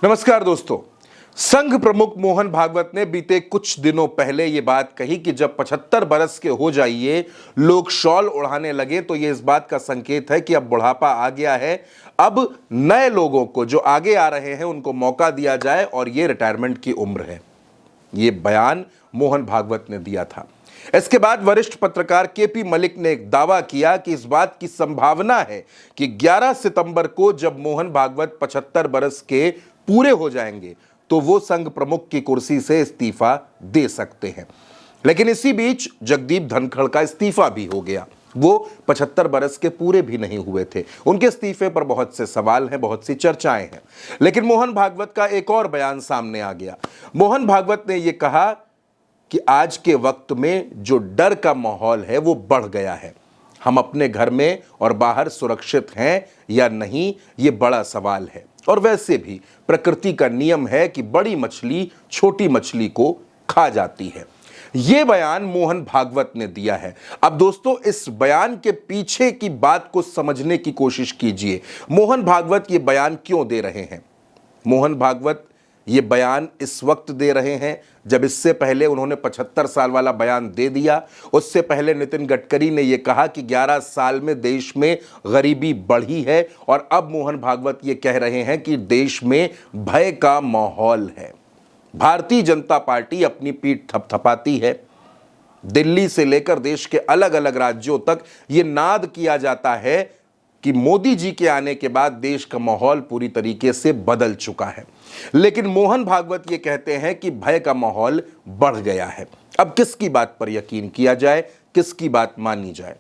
नमस्कार दोस्तों। संघ प्रमुख मोहन भागवत ने बीते कुछ दिनों पहले यह बात कही कि जब 75 बरस के हो जाइए लोग शॉल उड़ाने लगे तो यह इस बात का संकेत है कि अब बुढ़ापा आ गया है। अब नए लोगों को जो आगे आ रहे हैं उनको मौका दिया जाए और यह रिटायरमेंट की उम्र है। यह बयान मोहन भागवत ने दिया था। इसके बाद वरिष्ठ पत्रकार केपी मलिक ने एक दावा किया कि इस बात की संभावना है कि 11 सितंबर को जब मोहन भागवत 75 बरस के पूरे हो जाएंगे तो वो संघ प्रमुख की कुर्सी से इस्तीफा दे सकते हैं। लेकिन इसी बीच जगदीप धनखड़ का इस्तीफा भी हो गया। वो 75 बरस के पूरे भी नहीं हुए थे। उनके इस्तीफे पर बहुत से सवाल हैं, बहुत सी चर्चाएं हैं। लेकिन मोहन भागवत का एक और बयान सामने आ गया। मोहन भागवत ने यह कहा कि आज के वक्त में जो डर का माहौल है वो बढ़ गया है। हम अपने घर में और बाहर सुरक्षित हैं या नहीं, ये बड़ा सवाल है। और वैसे भी प्रकृति का नियम है कि बड़ी मछली छोटी मछली को खा जाती है। यह बयान मोहन भागवत ने दिया है। अब दोस्तों, इस बयान के पीछे की बात को समझने की कोशिश कीजिए। मोहन भागवत ये बयान क्यों दे रहे हैं? मोहन भागवत ये बयान इस वक्त दे रहे हैं जब इससे पहले उन्होंने 75 साल वाला बयान दे दिया। उससे पहले नितिन गडकरी ने यह कहा कि 11 साल में देश में गरीबी बढ़ी है और अब मोहन भागवत ये कह रहे हैं कि देश में भय का माहौल है। भारतीय जनता पार्टी अपनी पीठ थपथपाती है। दिल्ली से लेकर देश के अलग अलग राज्यों तक यह नाद किया जाता है कि मोदी जी के आने के बाद देश का माहौल पूरी तरीके से बदल चुका है। लेकिन मोहन भागवत ये कहते हैं कि भय का माहौल बढ़ गया है। अब किसकी बात पर यकीन किया जाए, किसकी बात मानी जाए?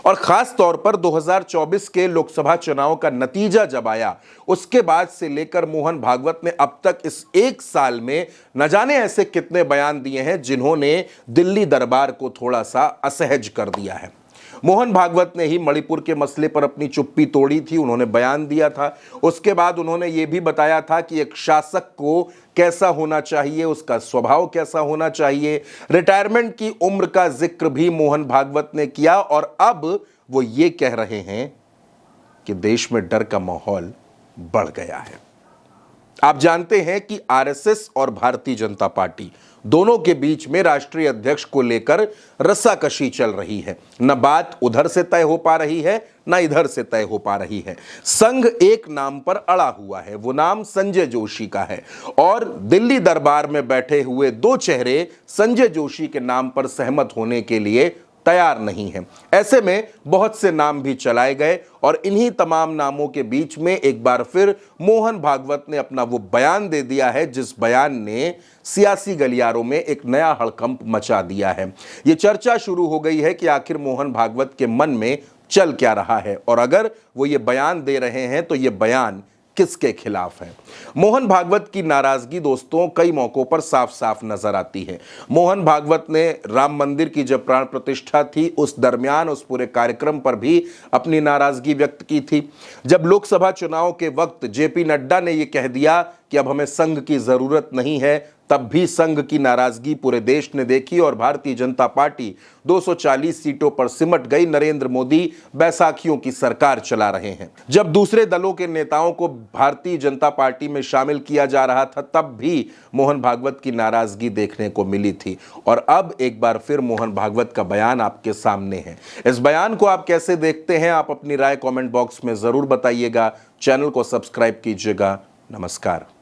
और खास तौर पर 2024 के लोकसभा चुनाव का नतीजा जब आया उसके बाद से लेकर मोहन भागवत ने अब तक इस एक साल में न जाने ऐसे कितने बयान दिए हैं जिन्होंने दिल्ली दरबार को थोड़ा सा असहज कर दिया है। मोहन भागवत ने ही मणिपुर के मसले पर अपनी चुप्पी तोड़ी थी। उन्होंने बयान दिया था। उसके बाद उन्होंने यह भी बताया था कि एक शासक को कैसा होना चाहिए, उसका स्वभाव कैसा होना चाहिए। रिटायरमेंट की उम्र का जिक्र भी मोहन भागवत ने किया और अब वो ये कह रहे हैं कि देश में डर का माहौल बढ़ गया है। आप जानते हैं कि आरएसएस और भारतीय जनता पार्टी दोनों के बीच में राष्ट्रीय अध्यक्ष को लेकर रस्साकशी चल रही है। न बात उधर से तय हो पा रही है, न इधर से तय हो पा रही है। संघ एक नाम पर अड़ा हुआ है, वो नाम संजय जोशी का है और दिल्ली दरबार में बैठे हुए दो चेहरे संजय जोशी के नाम पर सहमत होने के लिए तैयार नहीं है। ऐसे में बहुत से नाम भी चलाए गए और इन्हीं तमाम नामों के बीच में एक बार फिर मोहन भागवत ने अपना वो बयान दे दिया है जिस बयान ने सियासी गलियारों में एक नया हड़कंप मचा दिया है। ये चर्चा शुरू हो गई है कि आखिर मोहन भागवत के मन में चल क्या रहा है और अगर वो ये बयान दे रहे हैं तो ये बयान किसके खिलाफ है। मोहन भागवत की नाराजगी दोस्तों कई मौकों पर साफ साफ नजर आती है। मोहन भागवत ने राम मंदिर की जब प्राण प्रतिष्ठा थी उस दरमियान उस पूरे कार्यक्रम पर भी अपनी नाराजगी व्यक्त की थी। जब लोकसभा चुनाव के वक्त जेपी नड्डा ने यह कह दिया कि अब हमें संघ की जरूरत नहीं है, तब भी संघ की नाराजगी पूरे देश ने देखी और भारतीय जनता पार्टी 240 सीटों पर सिमट गई। नरेंद्र मोदी बैसाखियों की सरकार चला रहे हैं। जब दूसरे दलों के नेताओं को भारतीय जनता पार्टी में शामिल किया जा रहा था तब भी मोहन भागवत की नाराजगी देखने को मिली थी और अब एक बार फिर मोहन भागवत का बयान आपके सामने है। इस बयान को आप कैसे देखते हैं? आप अपनी राय कमेंट बॉक्स में जरूर बताइएगा। चैनल को सब्सक्राइब कीजिएगा। नमस्कार।